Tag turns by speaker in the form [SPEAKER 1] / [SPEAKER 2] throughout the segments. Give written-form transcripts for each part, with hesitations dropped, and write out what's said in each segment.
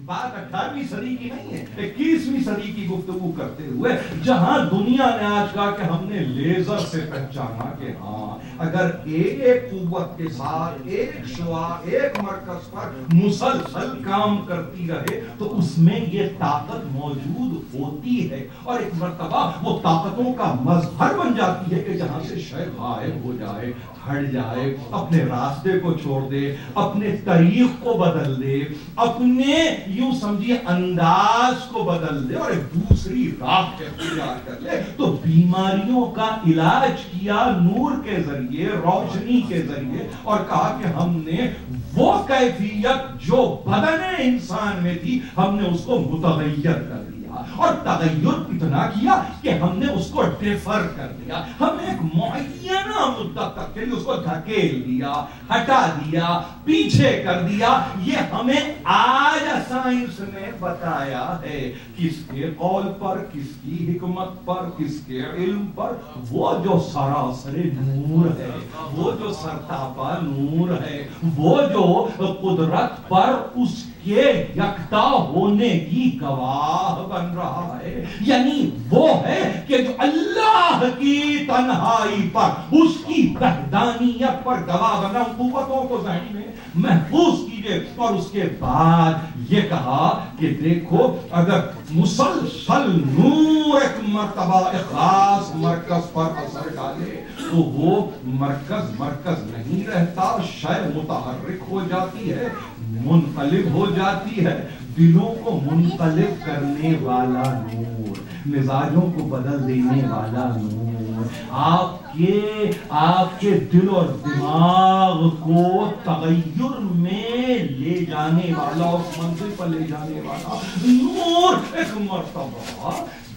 [SPEAKER 1] بات 18ویں صدی کی نہیں ہے، 21ویں صدی کی گفتگو کرتے ہوئے، جہاں دنیا نے آج کہا کہ ہم نے لیزر سے پہچانا کہ ہاں اگر ایک قوت کے ساتھ ایک شعاع ایک مرکز پر مسلسل کام کرتی رہے تو اس میں یہ طاقت موجود ہوتی ہے، اور ایک مرتبہ وہ طاقتوں کا مظہر بن جاتی ہے کہ جہاں سے شے غائب ہو جائے، ہٹ جائے، اپنے راستے کو چھوڑ دے، اپنے طریق کو بدل دے، اپنے یوں سمجھیے انداز کو بدل دے اور ایک دوسری راہ اختیار کر لے، تو بیماریوں کا علاج کیا نور کے ذریعے، روشنی کے ذریعے، اور کہا کہ ہم نے وہ کیفیت جو بدن انسان میں تھی ہم نے اس کو متغیر کر دیا، اور تغیر اتنا کیا کہ ہم نے اس کو ڈیفر کر دیا، ہم نے ایک معینہ مدت تک کے لیے اس کو دھکیل دیا، ہٹا دیا، پیچھے کر دیا۔ یہ ہمیں آج سائنس نے بتایا ہے، کس کے قول پر، کس کی حکمت پر، کس کے علم پر، وہ جو سراسر نور ہے، وہ جو سرتاپا نور ہے، وہ جو قدرت پر اس کے یکتا ہونے کی گواہ بن رہا ہے، یعنی وہ ہے کہ جو اللہ کی تنہائی پر، اس کی وحدانیت پر گواہ بنا۔ قوتوں کو ذہن میں محفوظ کیجئے، اور اس کے بعد یہ کہا کہ دیکھو اگر مسلسل نور ایک مرتبہ ایک خاص مرکز پر اثر ڈالے تو وہ مرکز نہیں رہتا، شے متحرک ہو جاتی ہے، منقلب ہو جاتی ہے، دلوں کو منقلب کرنے والا نور، مزاجوں کو بدل دینے والا نور، آپ کے دل اور دماغ کو تغیر میں لے جانے والا، اس منزل پر لے جانے والا نور۔ ایک مرتبہ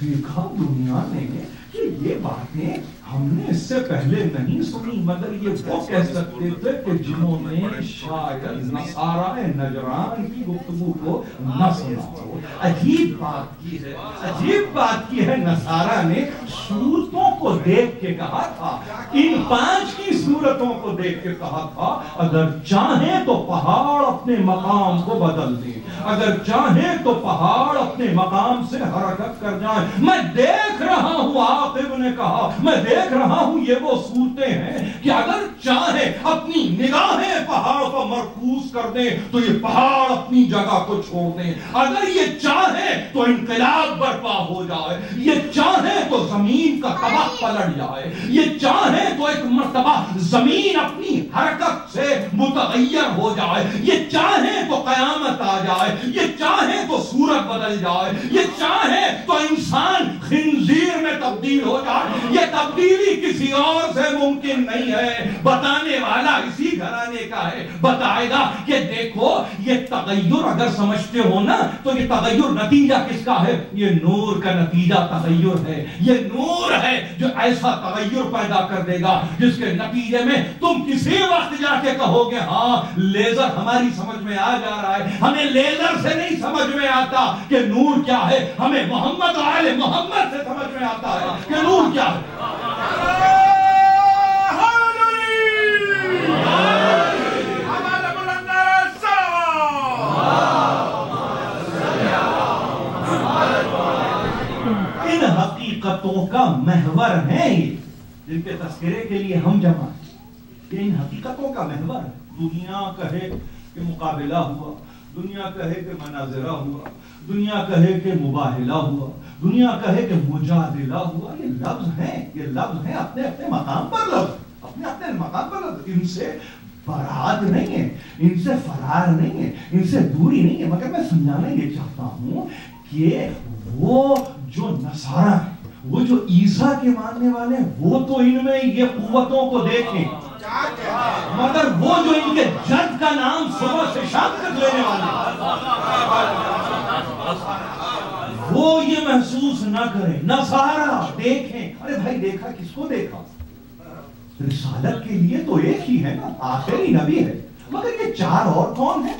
[SPEAKER 1] دیکھا دنیا نے کہ یہ باتیں ہم نے اس سے پہلے نہیں سنی، مگر یہ وہ کہہ سکتے تھے کہ جنہوں نے شاید نصارہ نجران کی گفتگو کو نہ سنا ہو۔ عجیب بات کی ہے نصارہ نے صورتوں کو دیکھ کے کہا تھا، ان 5 کی صورتوں کو دیکھ کے کہا تھا اگر چاہیں تو پہاڑ اپنے مقام کو بدل دیں، اگر چاہیں تو پہاڑ اپنے مقام سے حرکت کر جائیں۔ میں دیکھ رہا ہوں، عاقب نے کہا، میں دیکھ رہا ہوں یہ وہ صورتیں ہیں کہ اگر چاہے اپنی نگاہیں پہاڑ پر مرکوز کر دیں تو یہ پہاڑ اپنی جگہ کو چھوڑ دیں، اگر یہ چاہے تو انقلاب برپا ہو جائے، یہ چاہے تو زمین کا تباہ پلٹ جائے، یہ چاہے تو ایک مرتبہ زمین اپنی حرکت سے متغیر ہو جائے، یہ چاہے تو قیامت آ جائے، یہ چاہے تو صورت بدل جائے، یہ چاہے تو انسان خنزیر میں تبدیل ہو جائے، یہ تبدیلی کسی اور سے ممکن نہیں ہے، بتانے والا اسی گھرانے کا ہے، بتائے گا کہ دیکھو یہ تغیر اگر سمجھتے ہو نا تو یہ تغیر نتیجہ کس کا ہے؟ یہ نور کا نتیجہ تغیر ہے، یہ نور ہے جو ایسا تغیر پیدا کر دے گا جس کے نتیجے میں تم کسی وقت جا کے کہو گے ہاں لیزر ہماری سمجھ میں آ جا رہا ہے، ہمیں لیزر سے نہیں سمجھ میں آتا کہ نور کیا ہے، ہمیں محمد و آل محمد سے سمجھ میں آتا ہے کہ نور کیا ہے۔ ان حقیقتوں کا محور ہے یہ جن کے تذکرے کے لیے ہم جمع ہیں، ان حقیقتوں کا محور ہے۔ دنیا کہے کہ مقابلہ ہوا، دنیا کہے کہ مناظرہ ہوا، دنیا کہے کہ مباہلہ ہوا، دنیا کہے کہ مجادلہ ہوا، یہ لفظ ہیں اپنے اپنے مقام پر، لفظ اپنے مقام پر لفظ، ان سے برات نہیں ہے، ان سے فرار نہیں ہے، ان سے دوری نہیں ہے، مگر میں سمجھانا یہ چاہتا ہوں کہ وہ جو نصارہ ہیں، وہ جو عیسیٰ کے ماننے والے ہیں، وہ تو ان میں یہ قوتوں کو دیکھیں، مگر وہ جو ان کے جد کا نام صبح سے شام تک لینے والے وہ یہ محسوس نہ کریں، نصارہ دیکھیں۔ ارے بھائی دیکھا کس کو دیکھا؟ رسالت کے لیے تو ایک ہی ہے نا، آخری نبی ہے، مگر یہ 4 اور کون ہیں؟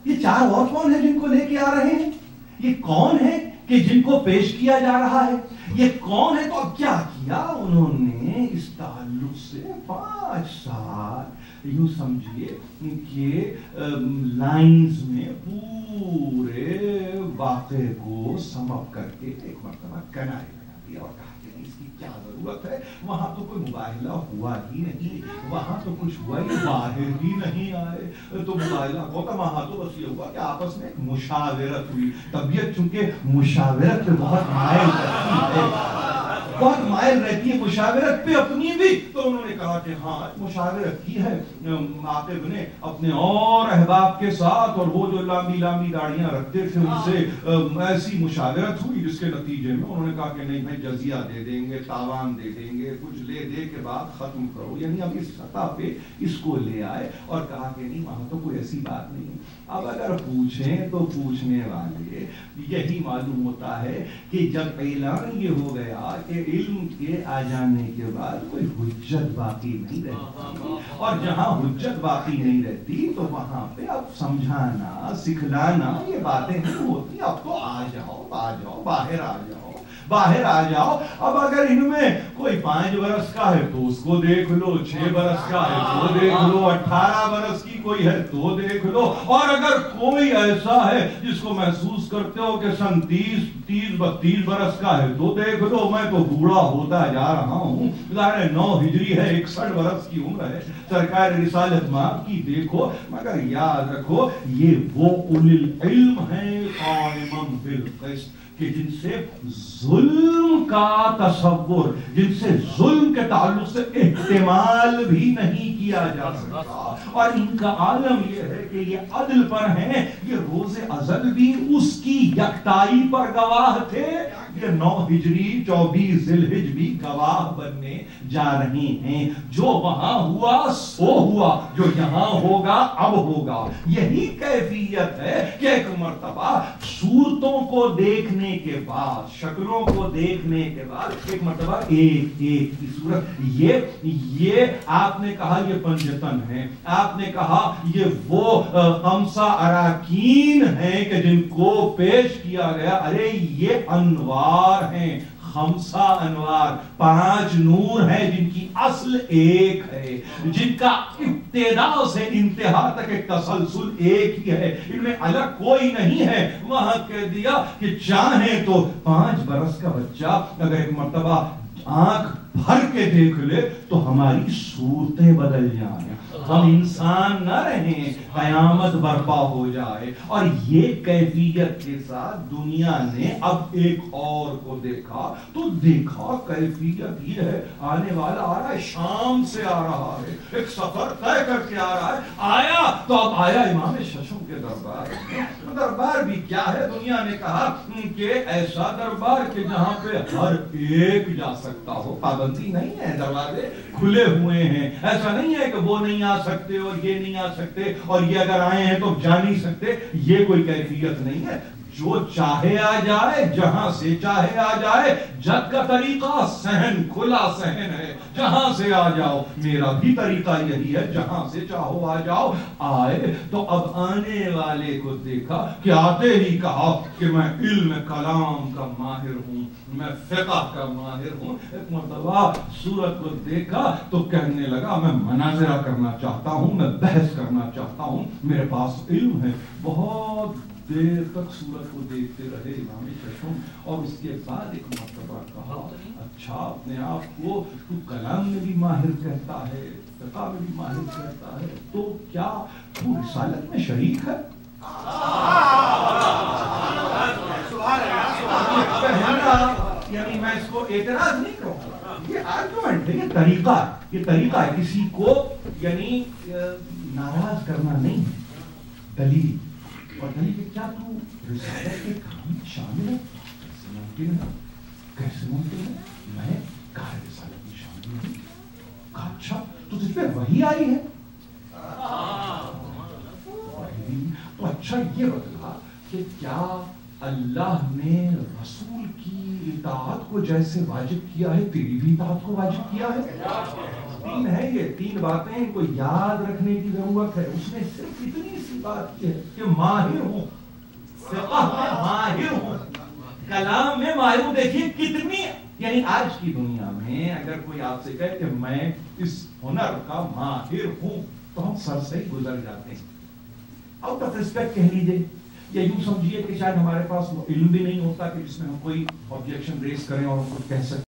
[SPEAKER 1] یہ 4 اور کون ہیں جن کو لے کے آ رہے ہیں؟ یہ کون ہے کہ جن کو پیش کیا جا رہا ہے؟ یہ کون ہے؟ تو اب کیا کیا انہوں نے اس تعلق سے 5 سال یوں سمجھیے کہ لائنز میں پورے वाक़े को समअप करके एक मरतबा किनारे लगा दिया और कहा कि इसकी क्या जरूरत है, वहां तो कोई मुबाहिला हुआ ही नहीं, वहां तो कुछ हुआ ही, बाहर ही नहीं आए तो मुबाहिला होगा, वहां तो बस ये हुआ कि आपस में एक मुशावरत हुई। तबीयत चूंकि मुशावरत पे बहुत मायल करती है, बहुत मायल रहती है मुशावरत पे अपनी भी, तो उन्होंने कहा कि हाँ मुशावरत की है आकिब ने अपने और अहबाब के साथ, और वो जो लांबी लांबी दाढ़ियां रखते थे उनसे ऐसी मुशावरत हुई जिसके नतीजे में उन्होंने कहा कि नहीं भाई जजिया दे देंगे, तावान दे देंगे, कुछ ले दे के बाद खत्म करो, यानी अब इस सतह पे इसको ले आए और कहा कि नहीं वहां तो कोई ऐसी बात नहीं है। अब अगर पूछें तो पूछने वाले यही मालूम होता है कि जब ऐलान ये हो गया कि इल्म के आ जाने के बाद कोई हुज्जत बाकी नहीं रहती, और जहां हुज्जत बाकी नहीं रहती तो वहां पे अब समझाना सिखलाना ये बातें नहीं होती। अब तो आ जाओ बाहर आ जाओ, बाहर आ जाओ। अब अगर इनमें कोई 5 बरस का है तो उसको देख लो, 6 बरस का है तो देख लो, 18 बरस की कोई है तो देख लो, और अगर कोई ऐसा है जिसको महसूस करते हो कि सन 30-32 बरस का है तो देख लो, मैं तो बूढ़ा होता जा रहा हूँ, 9 हिजरी है, 61 बरस की उम्र है, सरकार रिसालत माफ की देखो, मगर याद रखो ये वो उलिल इल्म है काइमम बिल क़िस्त कि जिनसे जुल्म का तसव्वुर, जिनसे जुल्म के ताल्लुक से इस्तेमाल भी नहीं किया जा सकता, और इनका आलम यह है कि ये अदल पर हैं, ये रोज़े अज़ल भी उसकी यकताई पर गवाह थे, ये 9 हिजरी 24 ज़िलहिज भी गवाह बनने जा रहे हैं। जो वहां हुआ सो हुआ, जो यहां होगा अब होगा। यही कैफियत है कि एक मर्तबा सूरतों को देखने के बाद, शक्लों को देखने के बाद एक मर्तबा एक की सूरत, ये आपने कहा ये पंजतन है, आपने कहा ये वो खमसा अराकीन है कि जिनको पेश किया गया, अरे ये अनवार हैं, खमसा अनवार, 5 नूर हैं जिनकी असल एक है, जिनका इब्तिदा से इंतहा तक एक तसलसल एक ही है, इनमें अलग कोई नहीं है। वहां कह दिया कि चाहे तो 5 बरस का बच्चा अगर एक मर्तबा आंख भर के देख ले तो हमारी सूरतें बदल जाए, हम इंसान न रहें, कयामत बर्पा हो जाए। और ये कैफियत के साथ दुनिया ने अब एक और को देखा तो देखा कैफियत ये है, आने वाला आ रहा है, शाम से आ रहा है, एक सफर तय करके आ रहा है, आया तो अब आया इमाम शशम के दरबार। दरबार भी क्या है, दुनिया ने कहा कि ऐसा दरबार कि जहां पे हर एक जा सकता हो, पाबंदी नहीं है, दरवाजे खुले हुए हैं, ऐसा नहीं है कि वो नहीं आ सकते और ये नहीं आ सकते, और ये अगर आए हैं तो जा नहीं सकते, ये कोई कैफियत नहीं है। जो चाहे आ जाए, जहां से चाहे आ जाए, जग का तरीका सहन, खुला सहन है, जहां से आ जाओ। मेरा भी तरीका यही है, जहां से चाहो आ जाओ। आए तो अब आने वाले को देखा कि आते ही कहा कि मैं इल्म कलाम का माहिर हूं, मैं फिक़ह का माहिर हूं। एक मर्तबा सूरत को देखा तो कहने लगा मैं मनाज़रा करना चाहता हूं, मैं बहस करना चाहता हूं, मेरे पास इल्म है। बहुत देर तक सूरत को देखते रहे इमाम शशम, और उसके बाद एक मर्तबा कहा अच्छा अपने आप को तू कलाम में भी माहिर कहता है, फिक़ह में भी माहिर कहता है, तो क्या तू रिसालत में शरीक है? यानी मैं इसको एतराज नहीं करूंगा, ये आर्गुमेंट है, ये तरीका है किसी को यानी नाराज करना नहीं है। दलील और दलील कि क्या तू रिसालत के काम में शामिल है? कैसे मुमकिन है, कैसे मुमकिन है? मैं कहा रिसालत में शामिल नहीं। कहा अच्छा तो तुझ पे वही आई है? तो अच्छा ये बता कि क्या अल्लाह ने रसूल की इताअत को जैसे वाजिब किया है, तेरी भी इताअत को वाजिब किया है? 3 है ये, 3 बातें इनको याद रखने की जरूरत है। उसने सिर्फ इतनी सी बात की है कि माहिर हूं, फिक़ह में माहिर हूं, कलाम में माहिर हूं। देखिए कितनी, यानी आज की दुनिया में अगर कोई आपसे कहे कि मैं इस हुनर का माहिर हूं तो हम सर से ही गुजर जाते हैं, आउट ऑफ रिस्पेक्ट कह लीजिए। یا یوں سمجھیے کہ شاید ہمارے پاس وہ علم بھی نہیں ہوتا کہ جس میں ہم کوئی آبجیکشن ریز کریں اور ہم کچھ کہہ سکیں.